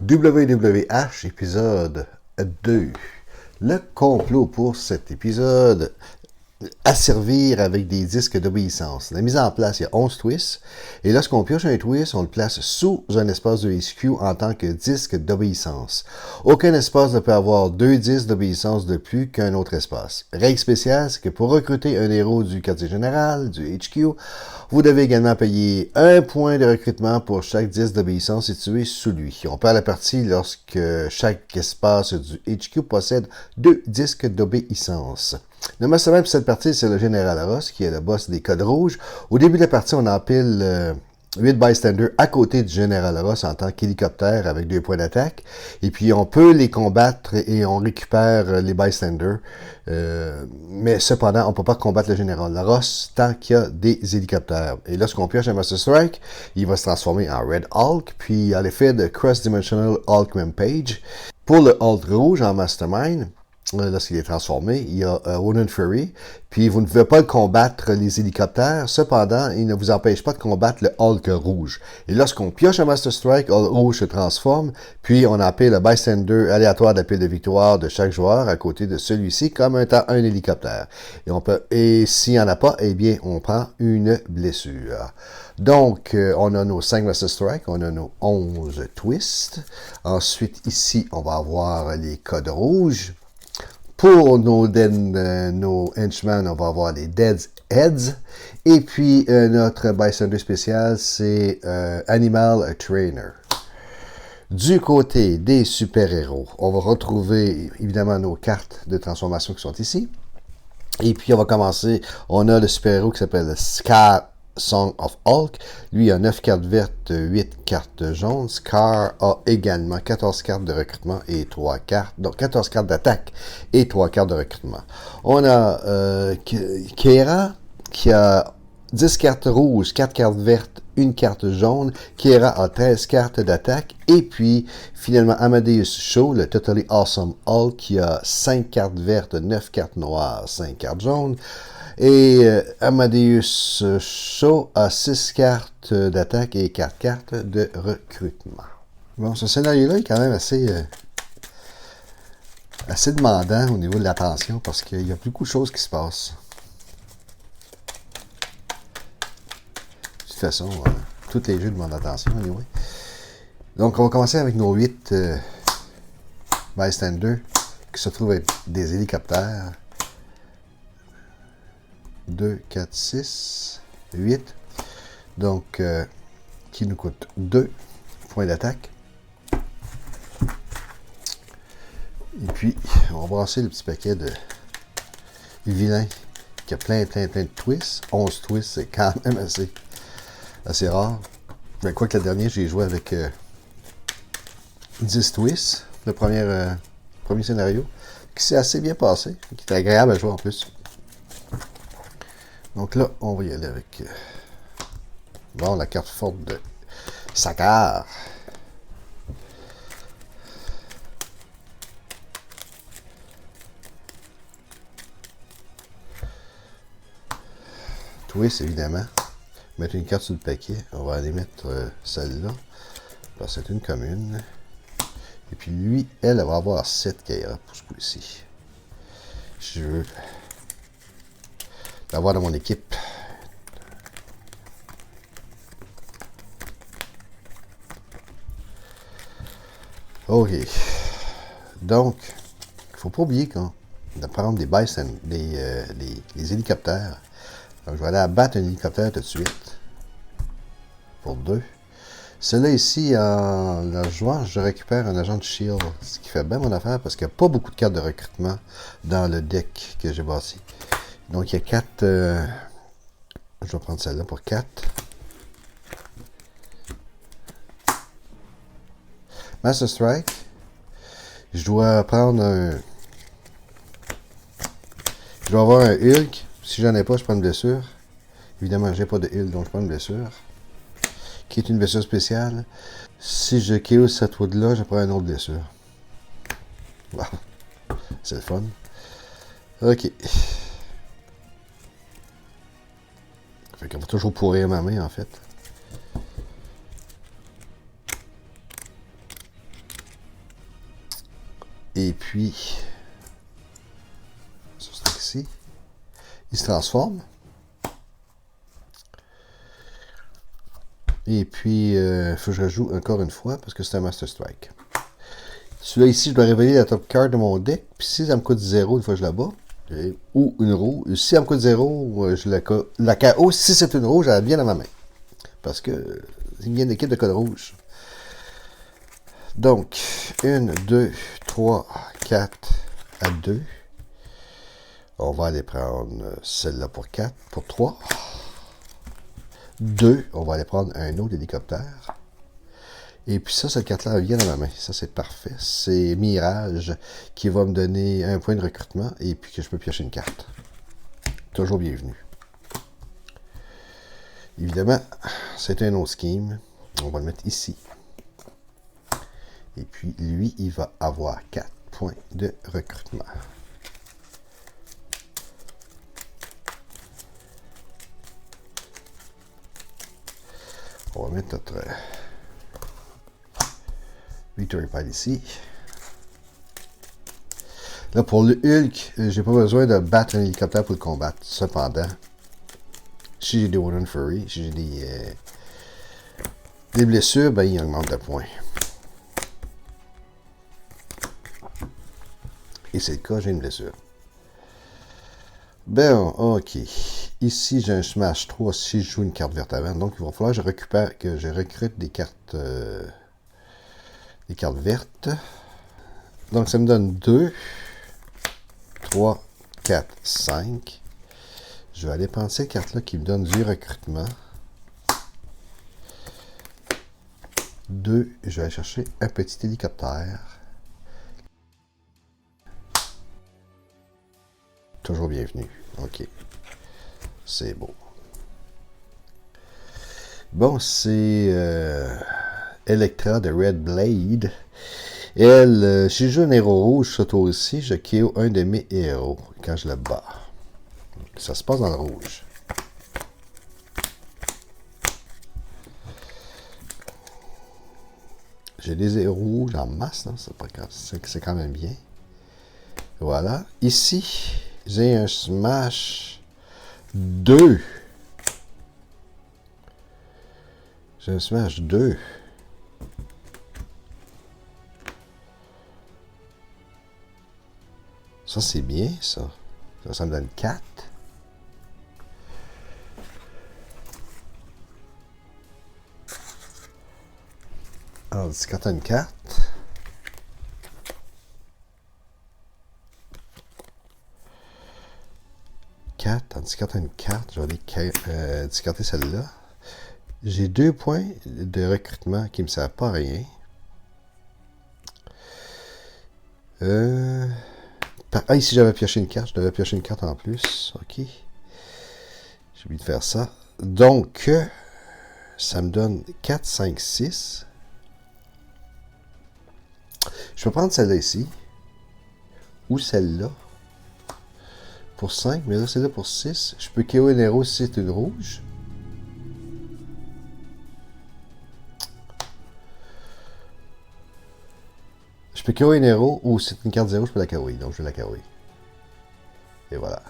WWH épisode 2. Le complot pour cet épisode, asservir avec des disques d'obéissance. La mise en place, il y a 11 twists. Et lorsqu'on pioche un twist, on le place sous un espace de HQ en tant que disque d'obéissance. Aucun espace ne peut avoir deux disques d'obéissance de plus qu'un autre espace. Règle spéciale, c'est que pour recruter un héros du quartier général, du HQ, vous devez également payer un point de recrutement pour chaque disque d'obéissance situé sous lui. On perd la partie lorsque chaque espace du HQ possède deux disques d'obéissance. Le mastermind pour cette partie, c'est le général Ross, qui est le boss des codes rouges. Au début de la partie, on empile 8 bystanders à côté du général Ross en tant qu'hélicoptère avec 2 points d'attaque. Et puis, on peut les combattre et on récupère les bystanders. Mais cependant, on ne peut pas combattre le général Ross tant qu'il y a des hélicoptères. Et lorsqu'on pioche un Master Strike, il va se transformer en Red Hulk, puis à l'effet de Cross-Dimensional Hulk Rampage. Pour le Hulk rouge en Mastermind, lorsqu'il est transformé, il y a Ronan Fury, puis vous ne pouvez pas le combattre les hélicoptères, cependant, il ne vous empêche pas de combattre le Hulk rouge. Et lorsqu'on pioche un Master Strike, Hulk rouge se transforme, puis on appelle le bystander aléatoire de la pile de victoire de chaque joueur à côté de celui-ci comme étant un hélicoptère. Et s'il n'y en a pas, eh bien, on prend une blessure. Donc, on a nos 5 Master Strike, on a nos 11 twists. Ensuite, ici, on va avoir les codes rouges. Pour nos henchmen, on va avoir les Dead Heads. Et puis, notre bystander spécial, c'est Animal Trainer. Du côté des super-héros, on va retrouver évidemment nos cartes de transformation qui sont ici. Et puis, on va commencer. On a le super-héros qui s'appelle Scar Song of Hulk. Lui, il a 9 cartes vertes, 8 cartes jaunes. Scar a également 14 cartes de recrutement et 3 cartes, donc 14 cartes d'attaque et 3 cartes de recrutement. On a Kera qui a 10 cartes rouges, 4 cartes vertes, 1 carte jaune. Kera a 13 cartes d'attaque. Et puis, finalement, Amadeus Cho, le Totally Awesome Hulk, qui a 5 cartes vertes, 9 cartes noires, 5 cartes jaunes. Et Amadeus Cho a 6 cartes d'attaque et 4 cartes de recrutement. Bon, ce scénario-là est quand même assez demandant au niveau de l'attention parce qu'il y a beaucoup de choses qui se passent. De toute façon, tous les jeux demandent l'attention, anyway. Donc, on va commencer avec nos 8 bystanders qui se trouvent être des hélicoptères. 2, 4, 6, 8. Donc, qui nous coûte 2 points d'attaque. Et puis, on va brasser le petit paquet de vilains qui a plein de twists. 11 twists, c'est quand même assez rare. Mais quoi que la dernière, j'ai joué avec 10 twists. Le premier scénario, qui s'est assez bien passé, qui est agréable à jouer en plus. Donc là, on va y aller avec la carte forte de Sakar. Twist, évidemment. Mettre une carte sur le paquet. On va aller mettre celle-là. Parce que c'est une commune. Et puis lui, elle va avoir 7 Kaira pour ce coup-ci. Je veux l'avoir dans mon équipe. OK. Donc, il ne faut pas oublier de prendre des bystanders, les hélicoptères. Donc, je vais aller abattre un hélicoptère tout de suite. Pour 2. Celui-là ici, en le jouant, je récupère un agent de shield. Ce qui fait bien mon affaire parce qu'il n'y a pas beaucoup de cartes de recrutement dans le deck que j'ai bâti. Donc, il y a 4... je vais prendre celle-là pour 4. Master Strike. Je dois prendre un... Je dois avoir un Hulk. Si j'en ai pas, je prends une blessure. Évidemment, j'ai pas de Hulk, donc je prends une blessure. Qui est une blessure spéciale. Si je KO cette wood-là, je prends une autre blessure. Wow. C'est le fun. OK. Fait qu'on va toujours pourrir ma main, en fait. Et puis, sur ce ici, il se transforme. Et puis, il faut que je rejoue encore une fois parce que c'est un Master Strike. Celui-là ici, je dois révéler la top card de mon deck. Puis si ça me coûte 0, une fois que je la bats, ou une rouge. Si ça me coûte 0, je la KO. Si c'est une rouge, elle vient dans ma main. Parce que il y a une équipe de code rouge. Donc, 1, 2, 3, 4 à 2. On va aller prendre celle-là pour 4, pour 3. 2, on va aller prendre un autre hélicoptère. Et puis ça, cette carte-là vient dans ma main. Ça, c'est parfait. C'est Mirage qui va me donner un point de recrutement et puis que je peux piocher une carte. Toujours bienvenu. Évidemment, c'est un autre scheme. On va le mettre ici. Et puis, lui, il va avoir 4 points de recrutement. On va mettre notre Victory Pile ici. Là, pour le Hulk, j'ai pas besoin de battre un hélicoptère pour le combattre. Cependant, si j'ai des Wooden Fury, si j'ai des blessures, ben, il augmente de points. Et c'est le cas, j'ai une blessure. Ben, ok. Ici, j'ai un Smash 3 si je joue une carte verte avant. Donc, il va falloir que je recrute des cartes vertes. Donc, ça me donne 2, 3, 4, 5. Je vais aller prendre ces cartes-là qui me donnent du recrutement. 2, je vais aller chercher un petit hélicoptère. Toujours bienvenu. OK. C'est beau. Bon, c'est Electra de Red Blade. Elle, si je joue un héros rouge ce tour-ci, je KO un de mes héros quand je le bats. Ça se passe dans le rouge. J'ai des héros rouges en masse, c'est quand même bien. Voilà. Ici, j'ai un Smash 2. J'ai un Smash 2. Ça, c'est bien, ça. Ça me donne 4. Alors, quand tu as une carte, tandis que quand tu as une carte, je vais aller discarter celle-là. J'ai 2 points de recrutement qui ne me servent pas à rien. Ici j'avais pioché une carte, je devais piocher une carte en plus. Ok. J'ai oublié de faire ça. Donc, ça me donne 4, 5, 6. Je peux prendre celle-là ici. Ou celle-là. Pour 5, mais là c'est là pour 6. Je peux KO un héros si c'est une rouge. Je peux KO un héros ou si c'est une carte 0, je peux la KO. Donc je vais la KO. Et voilà.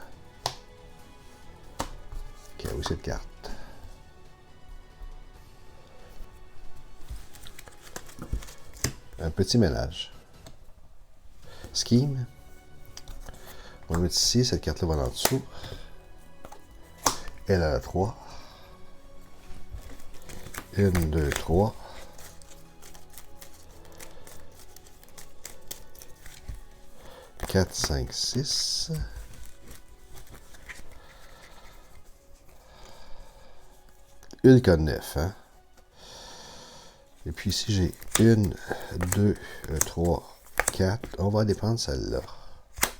KO cette carte. Un petit ménage. Scheme. On va mettre ici, cette carte-là va en dessous. Elle a la 3. 1, 2, 3. 4, 5, 6. Hulk a 9, hein. Et puis ici, j'ai 1, 2, 3, 4. On va aller prendre celle-là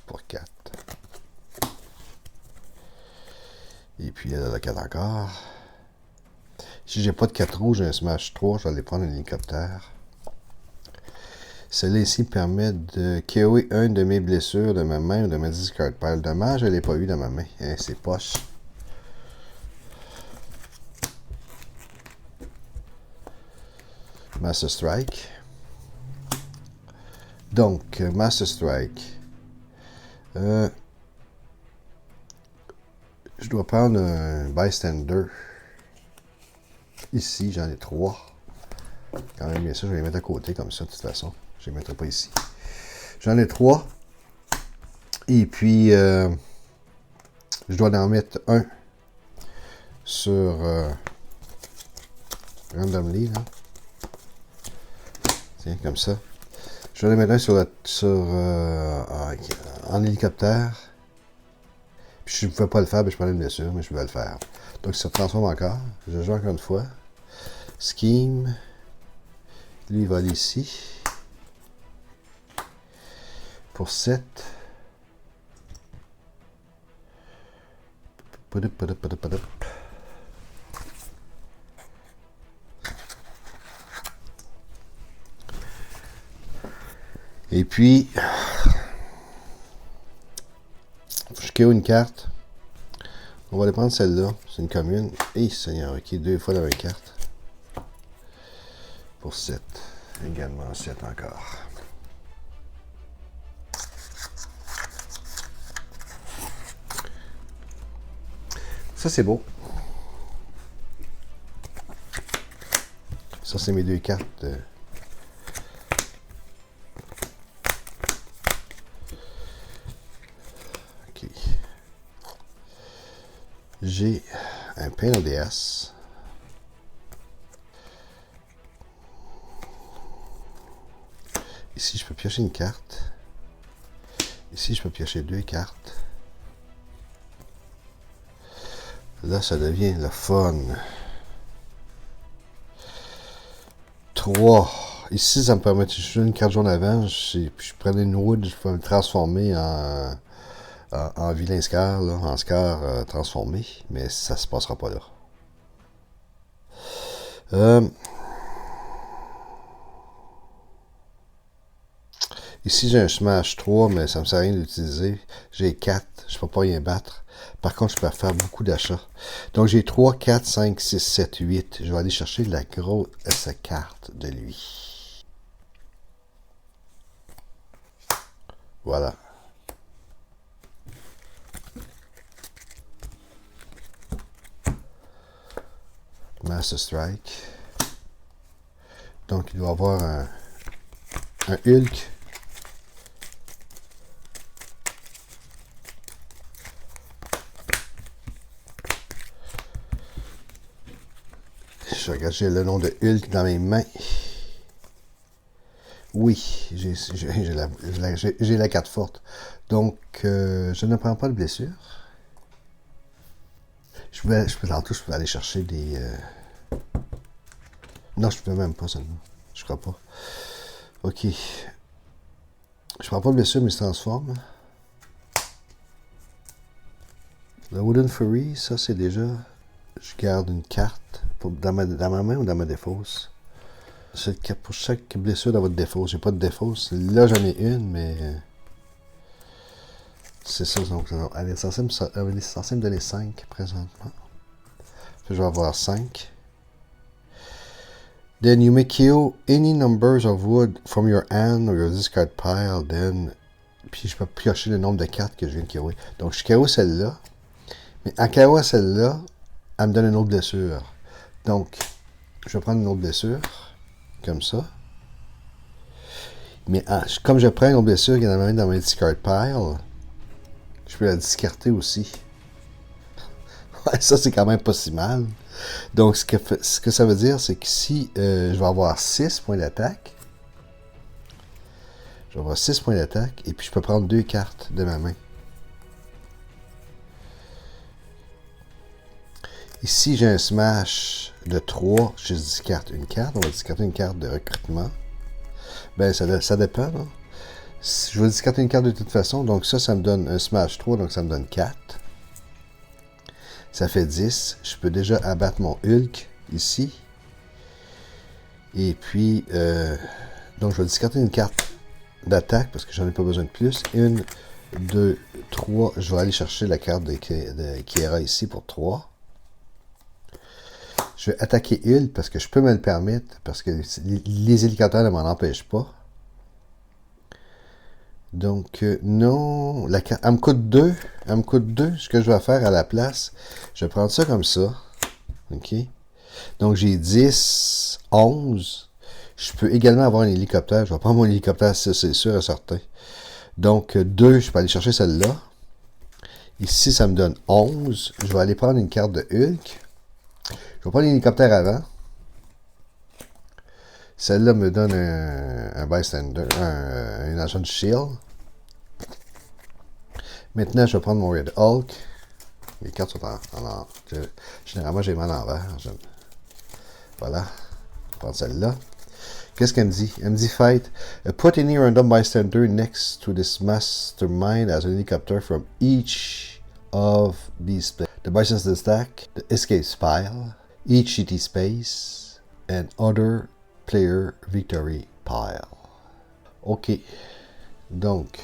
pour 4. Et puis elle a la 4 encore. Si j'ai pas de 4 rouges, j'ai un Smash 3, je vais aller prendre un hélicoptère. Celle-là ici permet de KO un de mes blessures de ma main ou de ma discard pile. Dommage, je ne l'ai pas eu dans ma main. Hein, c'est poche. Master Strike. Donc, Master Strike. Je dois prendre un Bystander. Ici, j'en ai 3. Quand même, bien sûr, je vais les mettre à côté comme ça, de toute façon. Je ne les mettrai pas ici. J'en ai 3. Et puis, je dois en mettre un sur randomly, là. Tiens, comme ça. Je vais en mettre un en hélicoptère. Puis je ne pouvais pas le faire, mais je prenais une blessure, mais je pouvais le faire. Donc, ça se transforme encore. Je joue encore une fois. Scheme. Lui, il va aller ici. Pour 7. Et puis, je crée une carte. On va aller prendre celle-là. C'est une commune. Et Seigneur, ok, 2 fois la même carte. Pour 7. Également 7 encore. Ça, c'est beau. Ça, c'est mes 2 cartes. Ok. J'ai un pain ODS. Ici, je peux piocher une carte. Ici, je peux piocher 2 cartes. Là, ça devient le fun. 3. Ici, ça me permet de jouer une carte jaune avant. Je prenais une wood, je peux me transformer en vilain Scar, là, en Scar transformé. Mais ça se passera pas là. Ici, j'ai un Smash 3, mais ça me sert à rien d'utiliser. J'ai 4, je peux pas rien battre. Par contre, je peux faire beaucoup d'achats. Donc, j'ai 3, 4, 5, 6, 7, 8. Je vais aller chercher la grosse carte de lui. Voilà. Master Strike. Donc, il doit avoir un Hulk. Je regarde, j'ai le nom de Hulk dans mes mains. Oui, j'ai la carte forte. Donc, je ne prends pas de blessure. Je peux aller chercher des... Non, je peux même pas seulement. Je crois pas. Ok. Je prends pas de blessure, mais il se transforme. Le Wooden Fury, ça c'est déjà... Je garde une carte dans ma main ou dans ma défausse. Pour chaque blessure dans votre défausse. J'ai pas de défausse. Là, j'en ai une, mais... c'est ça. Donc, elle est censée me donner 5 présentement. Puis, je vais avoir 5. Then you may kill any numbers of wood from your hand or your discard pile. Then... Puis, je peux piocher le nombre de cartes que je viens de KO. Donc, je KO celle-là. Mais en KO celle-là, elle me donne une autre blessure. Donc, je vais prendre une autre blessure. Comme ça. Mais comme je prends une autre blessure qui est dans ma discard pile, je peux la discarter aussi. Ouais, ça, c'est quand même pas si mal. Donc, ce que ça veut dire, c'est que si je vais avoir 6 points d'attaque, je vais avoir 6 points d'attaque, et puis je peux prendre 2 cartes de ma main. Ici, j'ai un smash de 3. Je discarte une carte. On va discarter une carte de recrutement. Ben, ça dépend. Là. Je vais discarter une carte de toute façon. Donc ça me donne un smash 3. Donc ça me donne 4. Ça fait 10. Je peux déjà abattre mon Hulk ici. Et puis, donc je vais discarter une carte d'attaque parce que j'en ai pas besoin de plus. 1, 2, 3. Je vais aller chercher la carte de Kiera ici pour 3. Je vais attaquer Hulk parce que je peux me le permettre, parce que les hélicoptères ne m'en empêchent pas. Donc, non, elle me coûte 2. Elle me coûte 2. Ce que je vais faire à la place, je vais prendre ça comme ça. OK? Donc, j'ai 10, 11. Je peux également avoir un hélicoptère. Je vais prendre mon hélicoptère, ça, c'est sûr et certain. Donc, 2, je peux aller chercher celle-là. Ici, ça me donne 11. Je vais aller prendre une carte de Hulk. Je vais prendre l'hélicoptère avant. Celle-là me donne un bystander, un agent de shield. Maintenant, je vais prendre mon Red Hulk. Les cartes sont en généralement, j'ai mal en l'envers. Voilà. Je vais prendre celle-là. Qu'est-ce qu'elle me dit? Elle me dit fight. Put any random bystander next to this mastermind as an helicopter from each of these players. The bystander stack, the escape pile, each city space, and other player victory pile. OK. Donc,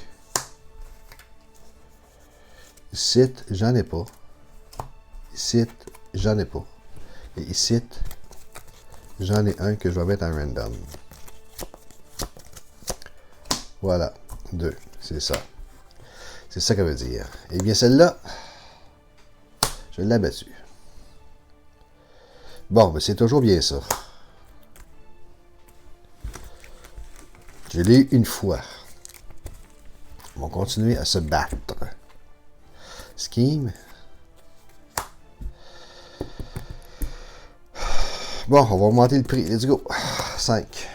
ici, j'en ai pas. Ici, j'en ai pas. Et ici, j'en ai un que je vais mettre en random. Voilà. 2. C'est ça. C'est ça qu'elle veut dire. Eh bien, celle-là, je l'ai abattue. Bon, mais c'est toujours bien ça. Je l'ai eu une fois. Ils vont continuer à se battre. Scheme. Bon, on va augmenter le prix. Let's go. 5.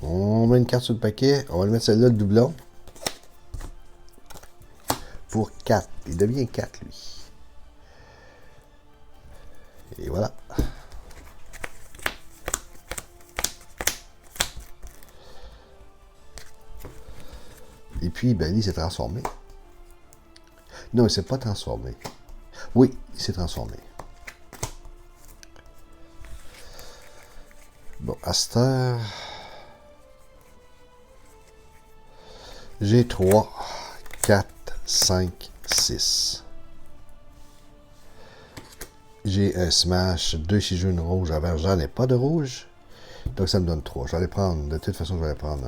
On met une carte sur le paquet. On va le mettre celle-là, le doublon. Pour 4. Il devient 4, lui. Et voilà. Et puis, ben, il s'est transformé. Non, il s'est pas transformé. Oui, il s'est transformé. Bon, à cette heure, j'ai 3, 4, 5, 6. J'ai un smash, 2 si j'ai une rouge. Avant, j'en ai pas de rouge. Donc, ça me donne 3. Je vais aller prendre, de toute façon, je vais aller prendre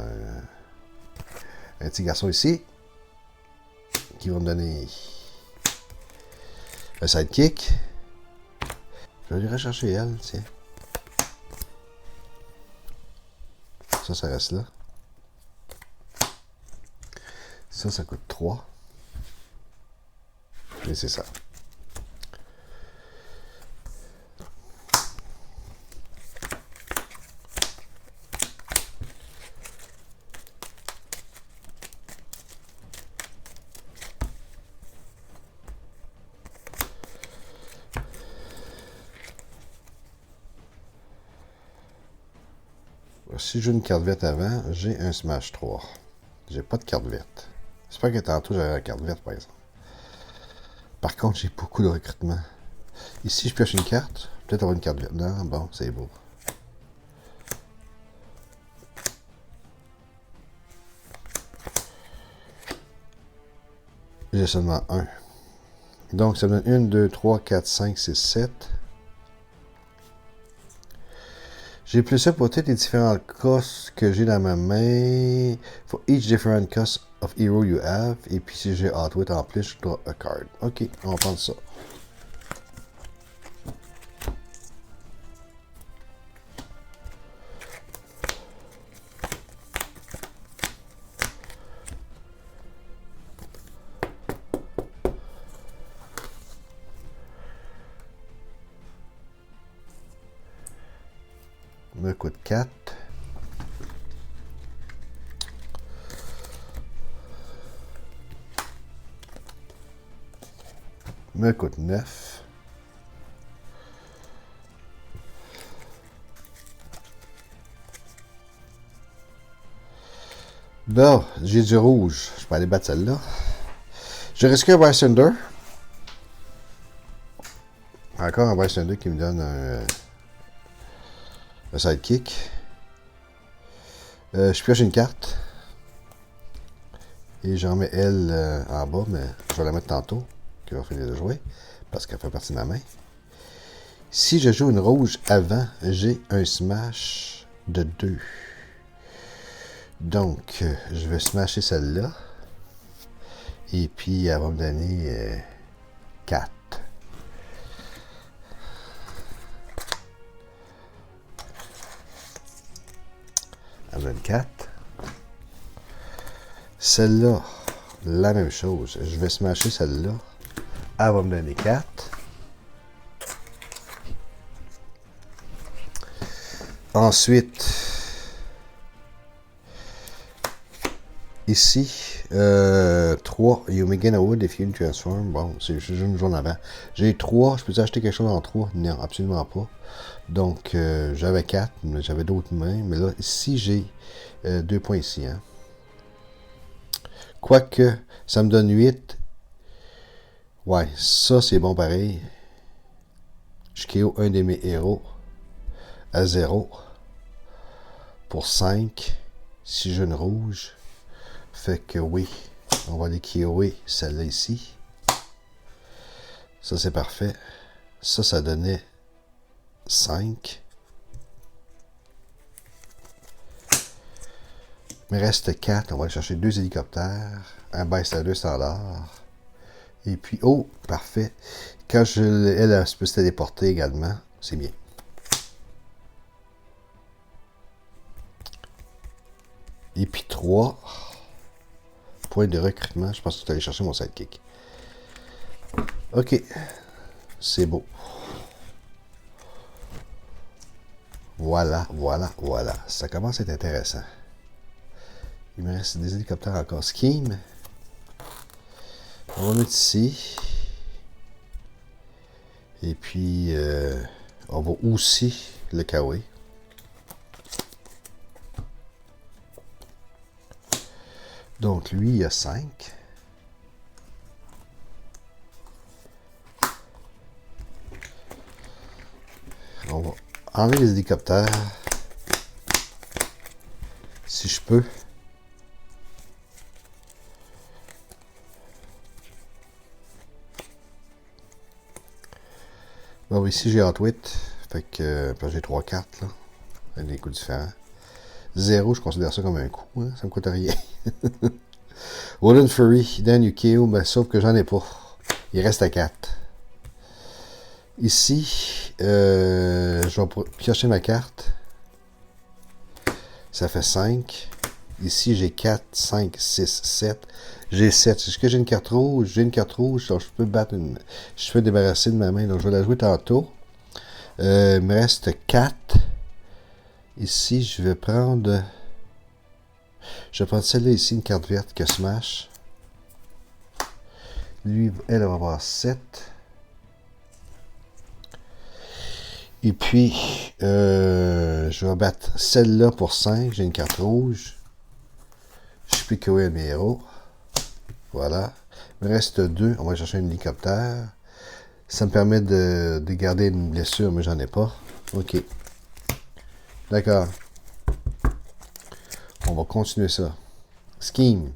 un petit garçon ici. Qui va me donner un sidekick. Je vais aller rechercher elle, tiens. Ça reste là. Ça coûte 3. Et c'est ça. Si j'ai une carte verte avant, j'ai un Smash 3. J'ai pas de carte verte. J'espère que tantôt j'avais la carte verte, par exemple. Par contre, j'ai beaucoup de recrutement. Ici, je pioche une carte. Peut-être avoir une carte verte. Non, bon, c'est beau. J'ai seulement un. Donc, ça me donne 1, 2, 3, 4, 5, 6, 7. J'ai plus ça pour tous les différents costs que j'ai dans ma main. For each different cost of hero you have. Et puis si j'ai Outwit en plus, je dois a card. Ok, on va prendre ça. Me coûte 4. Me coûte 9. Bon, j'ai du rouge. Je peux aller battre celle-là. Je risque un Bystander. Encore un Bystander qui me donne un sidekick. Je pioche une carte. Et j'en mets elle en bas, mais je vais la mettre tantôt, qui va finir de jouer, parce qu'elle fait partie de ma main. Si je joue une rouge avant, j'ai un smash de 2. Donc, je vais smasher celle-là. Et puis, elle va me donner 4. Elle me donne 4. Celle-là, la même chose. Je vais smasher celle-là. Elle va me donner 4. Ensuite, ici, 3, you may gain a wood if you transform. Bon, c'est juste une journée avant. J'ai 3, je peux acheter quelque chose en 3? Non, absolument pas. Donc, j'avais 4, mais j'avais d'autres mains. Mais là, ici, j'ai 2 points ici. Hein. Quoique, ça me donne 8. Ouais, ça, c'est bon pareil. Je KO un de mes héros à 0 pour 5. Si j'ai une rouge. Fait que oui, on va aller KOer celle-là ici. Ça, c'est parfait. Ça donnait 5. Il me reste 4. On va aller chercher 2 hélicoptères. Un bystander standard. Et puis, oh, parfait. Quand elle peut se téléporter également, c'est bien. Et puis 3 points de recrutement. Je pense que tu allé chercher mon sidekick. Ok. C'est beau. Voilà, voilà, voilà. Ça commence à être intéressant. Il me reste des hélicoptères encore. Scheme. On va mettre ici. Et puis, on va aussi le KOer. Donc, lui, il y a 5. On va enlever les hélicoptères. Si je peux. Bon, ici, j'ai Hotwit. Fait que j'ai 3 cartes, là. Avec des coups différents. 0, je considère ça comme un coup. Hein? Ça me coûte rien. Wooden Fury, then you KO, mais sauf que j'en ai pas. Il reste à 4. Ici, je vais piocher ma carte. Ça fait 5. Ici, j'ai 4, 5, 6, 7. J'ai 7. Est-ce que j'ai une carte rouge? J'ai une carte rouge. Donc je peux battre une. Je peux débarrasser de ma main. Donc, je vais la jouer tantôt. Il me reste 4. Ici, je vais prendre. Je vais prendre celle-là ici, une carte verte que Smash. Lui, elle va avoir 7. Et puis, je vais battre celle-là pour 5. J'ai une carte rouge. Je peux courir mes héros. Voilà. Il me reste 2. On va chercher un hélicoptère. Ça me permet de garder une blessure, mais j'en ai pas. Ok. D'accord. On va continuer ça. Scheme.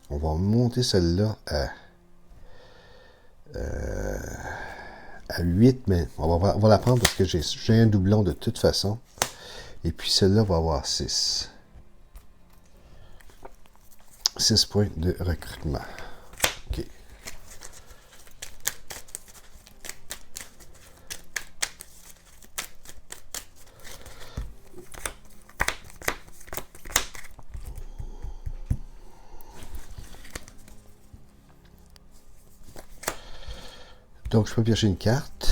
On va monter celle-là à 8, mais on va la prendre parce que j'ai un doublon de toute façon. Et puis celle-là va avoir 6. 6 points de recrutement. OK. Donc, je peux piocher une carte.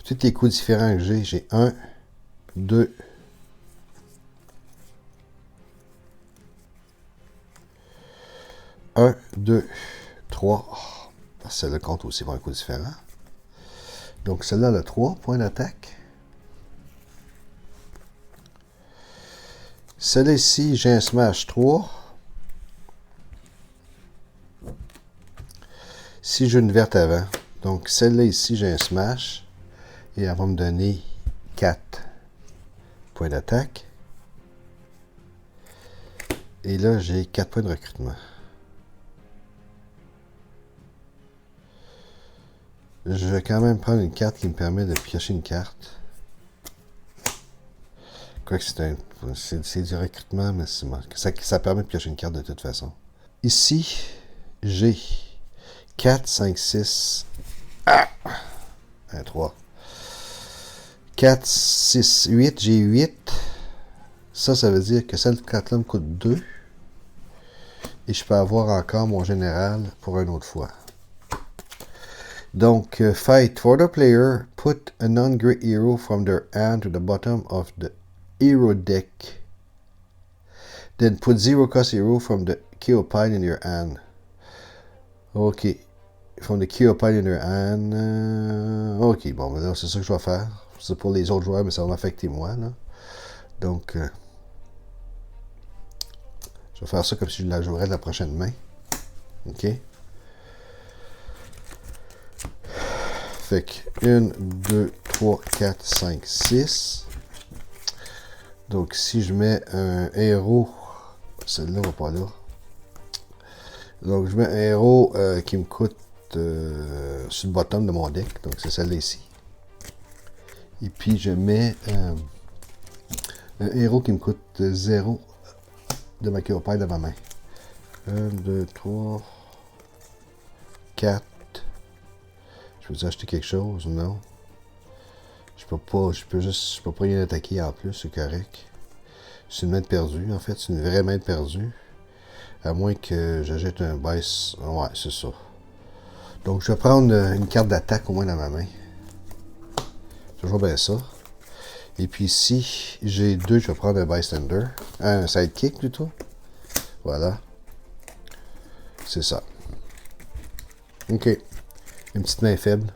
Tous les coups différents que j'ai 1, 2, 1, 2, 3. Celle-là compte aussi pour un coup différent. Donc, celle-là, elle a 3 points d'attaque. Celle-là ici, j'ai un smash 3. Si j'ai une verte avant. Donc, celle-là ici, j'ai un smash. Et elle va me donner 4 points d'attaque. Et là, j'ai 4 points de recrutement. Je vais quand même prendre une carte qui me permet de piocher une carte. Quoi que c'est du recrutement, mais ça permet de piocher une carte de toute façon. Ici, j'ai 4, 5, 6. 1, 3. 4, 6, 8. J'ai 8. Ça veut dire que cette carte-là me coûte 2. Et je peux avoir encore mon général pour une autre fois. Donc, fight for the player. Put a non-great hero from their hand to the bottom of the hero deck. Then put 0 cost hero from the Keopile in your hand. Ok. From the Keopile in your hand. Ok, bon, ben là, c'est ça que je vais faire. C'est pour les autres joueurs, mais ça va m'affecter moi, là. Donc, je vais faire ça comme si je la jouerais de la prochaine main. Ok. Fait que 1, 2, 3, 4, 5, 6. Donc, si je mets un héros, celle-là va pas là. Donc, je mets un héros qui me coûte sur le bottom de mon deck. Donc, c'est celle-là ici. Et puis, je mets un héros qui me coûte 0 de ma Keopile de ma main. 1, 2, 3, 4. Je peux acheter quelque chose? Non. Je peux pas rien attaquer en plus, c'est correct. C'est une main perdue, en fait, c'est une vraie main perdue. À moins que j'achète un baisse. Ouais, c'est ça. Donc je vais prendre une carte d'attaque au moins dans ma main. Toujours bien ça. Et puis ici, j'ai 2, je vais prendre un bystander. Un sidekick plutôt. Voilà. C'est ça. Ok. Une petite main faible.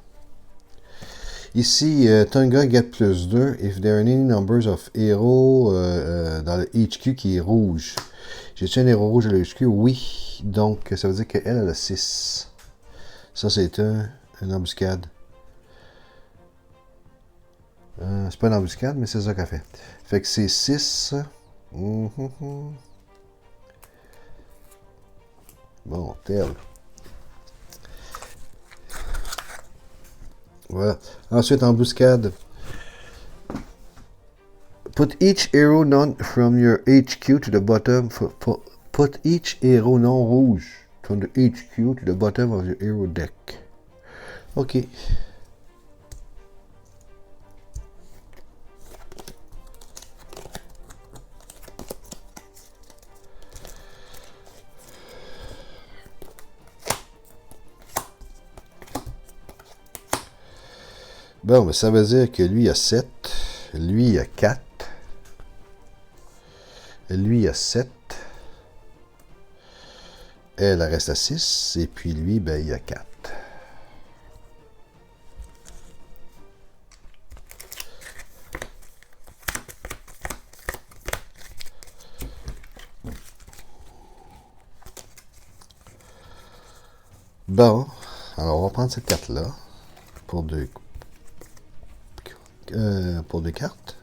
Ici, Tunga get plus 2 if there are any numbers of héros dans le HQ qui est rouge. J'ai-tu un héros rouge à le HQ? Oui. Donc, ça veut dire qu'elle a 6. Ça, c'est une embuscade. C'est pas une embuscade, mais c'est ça qu'elle fait. Fait que c'est 6. Bon, tel. Voilà. Ensuite, embuscade. Put each hero non from your HQ to the bottom. Put each hero non rouge from the HQ to the bottom of your hero deck. Ok. Bon, mais ça veut dire que lui a 7, lui a 4, lui a 7, elle reste à 6, et puis lui, ben, il a 4. Bon, alors on va prendre cette carte-là pour deux cartes.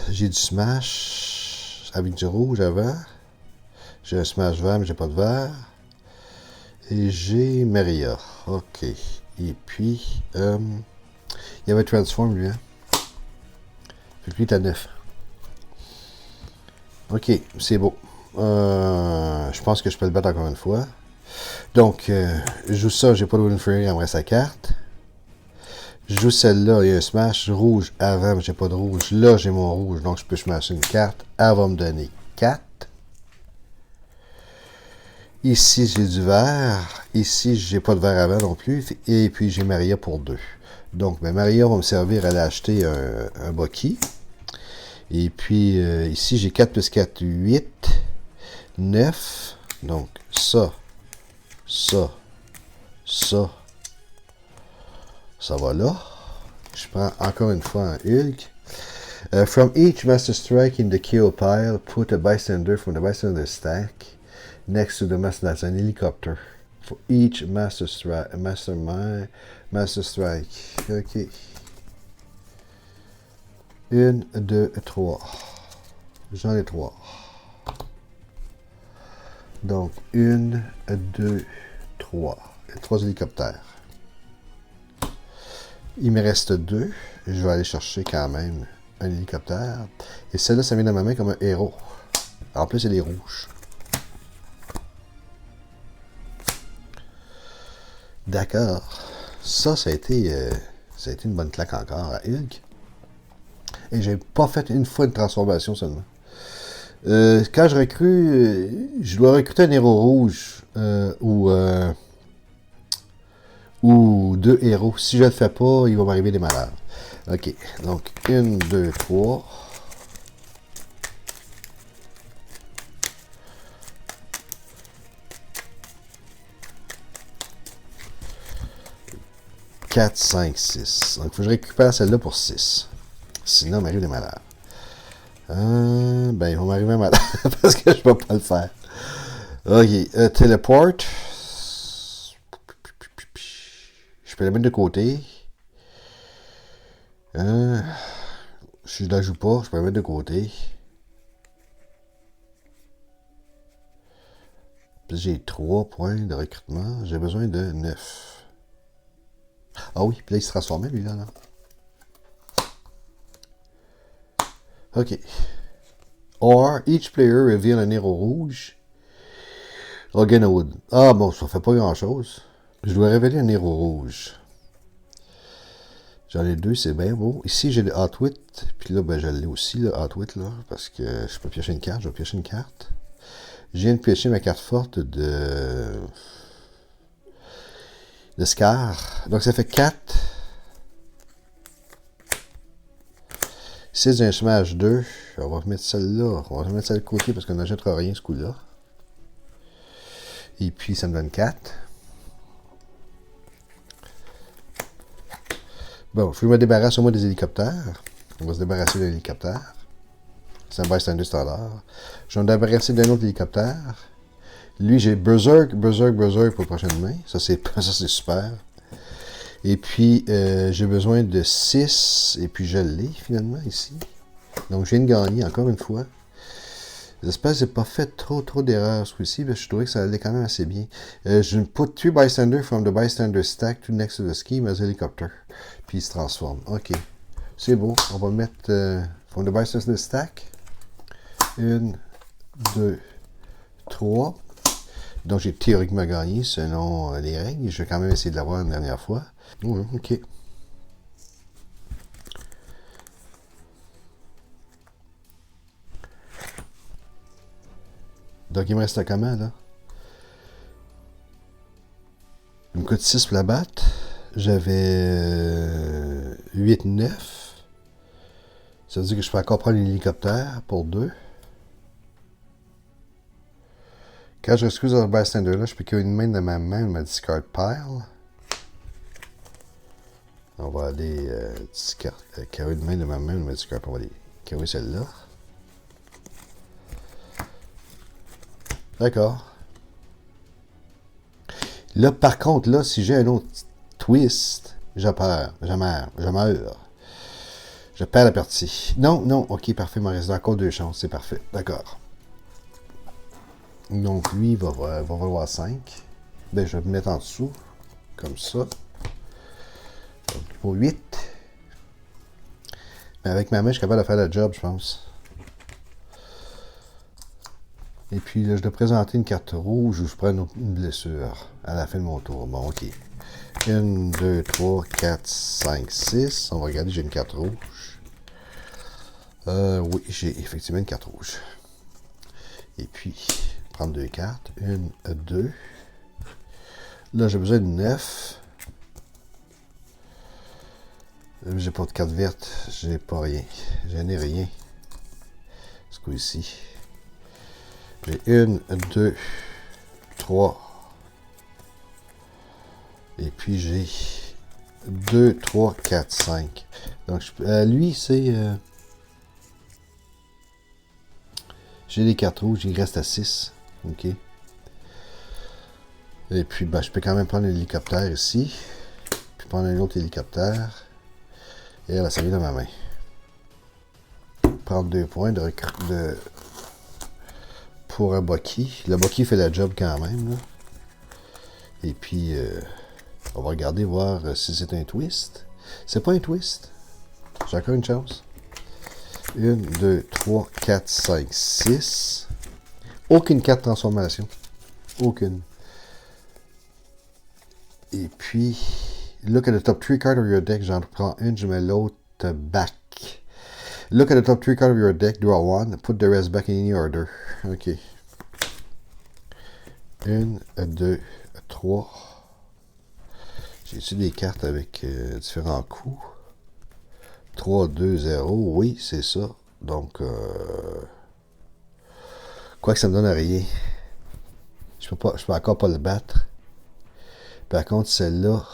J'ai du smash avec du rouge avant. J'ai un smash vert, mais j'ai pas de vert. Et j'ai Maria. Ok. Et puis, il y avait Transform, lui. Hein? Fait que lui, t'as 9. Ok, c'est beau. Je pense que je peux le battre encore une fois. Donc, je joue ça, j'ai pas de Wooden Fury, il me reste sa carte. Je joue celle-là, il y a un smash rouge avant, mais j'ai pas de rouge. Là, j'ai mon rouge, donc je peux smasher une carte. Elle va me donner 4. Ici, j'ai du vert. Ici, j'ai pas de vert avant non plus. Et puis, j'ai Maria pour 2. Donc, ben, Maria va me servir à aller acheter un Bucky. Et puis, ici, j'ai 4 plus 4, 8. 9. Donc, ça. Ça va là. Je prends encore une fois un Hulk. From each Master Strike in the KO pile, put a bystander from the bystander stack next to the master. That's an helicopter. For each Master Strike. Master Strike. Ok. 1, 2, 3. J'en ai 3. Donc, 1, 2, 3. 3 hélicoptères. Il me reste 2. Je vais aller chercher quand même un hélicoptère. Et celle-là, ça vient dans ma main comme un héros. En plus, il est rouge. D'accord. Ça a été une bonne claque encore à Hulk. Et j'ai pas fait une fois une transformation seulement. Quand je recrute, je dois recruter un héros rouge ou deux héros. Si je le fais pas, il va m'arriver des malheurs. Ok, donc 1, 2, 3. « 4, 5, 6. Donc, il faut que je récupère celle-là pour 6. Sinon, il m'arrive des malheurs. Ben, il va m'arriver un malheur parce que je ne vais pas le faire. Ok, téléport. Je peux la mettre de côté. Si je la joue pas, je peux la mettre de côté. Puis j'ai 3 points de recrutement. J'ai besoin de 9. Ah oui, puis là, il se transformait, lui, là. OK. Or, each player reveal un héros rouge. Organowood. Ah bon, ça fait pas grand-chose. Je dois révéler un héros rouge. J'en ai 2, c'est bien beau. Ici, j'ai le Hotwit. Puis là, ben, je l'ai aussi, le Hotwit, là. Parce que je peux piocher une carte. Je vais piocher une carte. Je viens de piocher ma carte forte de Scar. Donc, ça fait 4. 6 d'un smash 2. On va remettre celle-là. On va remettre celle de côté parce qu'on n'achètera rien ce coup-là. Et puis, ça me donne 4. Bon, je me débarrasser au moins des hélicoptères. On va se débarrasser de l'hélicoptère. C'est un bystander standard. Je vais me débarrasser d'un autre hélicoptère. Lui, j'ai Berserk pour la prochaine main. Ça, c'est super. Et puis, j'ai besoin de 6. Et puis, je l'ai finalement ici. Donc, je viens de gagner encore une fois. J'espère que j'ai pas fait trop d'erreurs ce coup-ci, mais je trouvais que ça allait quand même assez bien. Je put 3 bystanders from the bystander stack to next to the scheme as helicopter. Puis il se transforme. Ok. C'est beau. On va mettre from the bystander stack. 1, 2, 3. Donc j'ai théoriquement gagné selon les règles. Je vais quand même essayer de l'avoir une dernière fois. Ok. Donc, il me reste comment, là? Il me coûte 6 pour la batte. J'avais 8, 9. Ça veut dire que je peux encore prendre l'hélicoptère pour 2. Quand je rescue dans le bystander là, je peux qu'il y ait une main de ma main, ma discard pile. On va aller discard. Qu'il y ait une main de ma main, ma discard pile. On va aller carrer celle-là. D'accord. Là, par contre, là, si j'ai un autre twist, je perds. Je meurs. Je perds la partie. Non, ok, parfait, il me reste encore 2 chances, c'est parfait. D'accord. Donc, lui, il va valoir 5. Ben, je vais me mettre en dessous, comme ça. Pour 8. Mais avec ma main, je suis capable de faire le job, je pense. Et puis là, je dois présenter une carte rouge où je prends une blessure à la fin de mon tour. Bon, ok. 1, 2, 3, 4, 5, 6. On va regarder, j'ai une carte rouge. Oui, j'ai effectivement une carte rouge. Et puis, prendre 2 cartes. 1, 2. Là, j'ai besoin de 9. J'ai pas de carte verte. J'ai pas rien. Je n'ai rien. Ce coup-ci. J'ai 1, 2, 3. Et puis j'ai 2, 3, 4, 5. Donc, lui, c'est... j'ai des cartes rouges, il reste à 6. OK. Et puis, ben, je peux quand même prendre l'hélicoptère ici. Puis prendre un autre hélicoptère. Et là, ça vient dans ma main. Prendre 2 points pour un Bucky. Le Bucky fait la job quand même. Là. Et puis, on va regarder, voir si c'est un twist. C'est pas un twist. J'ai encore une chance. 1, 2, 3, 4, 5, 6. Aucune carte transformation. Aucune. Et puis, look at the top 3 cards of your deck. J'en prends une, je mets l'autre back. Look at the top 3 cards of your deck. Draw one. Put the rest back in any order. OK. 1, 2, 3. J'ai-tu des cartes avec différents coups? 3, 2, 0. Oui, c'est ça. Donc, quoi que ça me donne à rien. Je peux encore pas le battre. Par contre, celle-là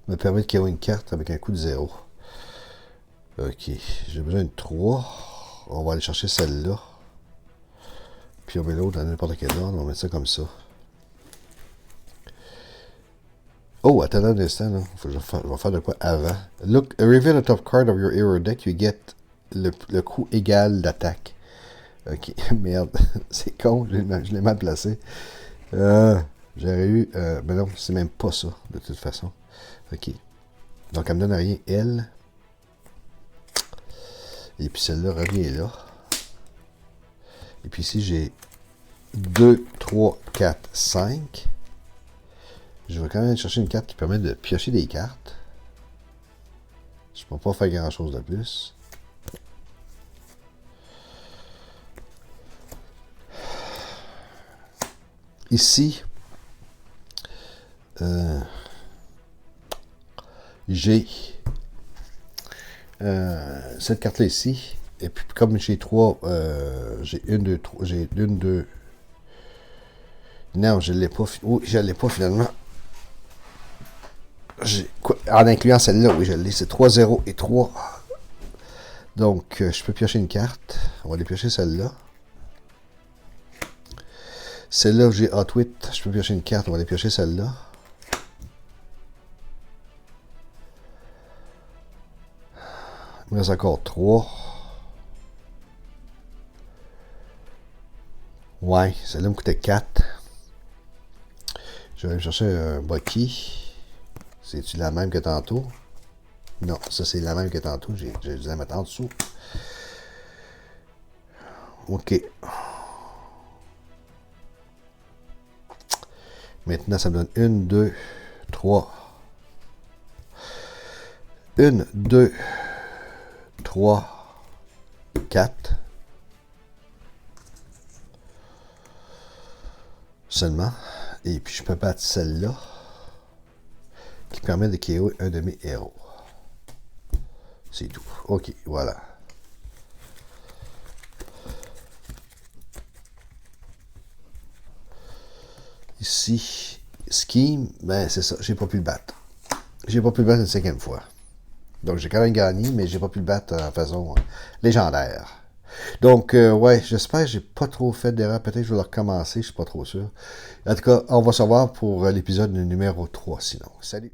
me permet de créer une carte avec un coup de 0. OK. J'ai besoin de 3. On va aller chercher celle-là. Puis on met l'autre dans n'importe quel ordre. On va mettre ça comme ça. Oh, attends un instant. Là. Je vais faire de quoi avant. Look, reveal the top card of your hero deck. You get le coup égal d'attaque. OK. Merde. C'est con. Je l'ai mal placé. J'aurais eu... mais non, c'est même pas ça, de toute façon. OK. Donc, elle me donne rien, elle. Et puis, celle-là revient là. Et puis, ici, j'ai 2, 3, 4, 5. Je vais quand même aller chercher une carte qui permet de piocher des cartes. Je ne peux pas faire grand-chose de plus. Ici, j'ai cette carte-là ici. Et puis, comme j'ai 3, j'ai 1, 2, 3, j'ai 1, 2. Non, je ne l'ai pas. Oui, je ne l'ai pas finalement. En incluant celle-là, oui, je l'ai. C'est 3, 0 et 3. Donc, je peux piocher une carte. On va aller piocher celle-là. Celle-là, j'ai Hot 8. Je peux piocher une carte. On va aller piocher celle-là. Il me reste encore 3. Ouais, celle-là me coûtait 4. Je vais aller me chercher un Bucky. C'est-tu la même que tantôt? Non, ça c'est la même que tantôt. J'ai dû la mettre en dessous. OK. Maintenant, ça me donne 1, 2, 3. 1, 2, 3, 4. Seulement. Et puis, je peux battre celle-là. Qui permet de KO un de mes héros. C'est tout. OK, voilà. Ici, Scheme, ben c'est ça, j'ai pas pu le battre. J'ai pas pu le battre une 5e fois. Donc j'ai quand même gagné, mais j'ai pas pu le battre en façon légendaire. Donc, ouais, j'espère que j'ai pas trop fait d'erreur. Peut-être que je vais le recommencer, je suis pas trop sûr. En tout cas, on va se voir pour l'épisode numéro 3 sinon. Salut!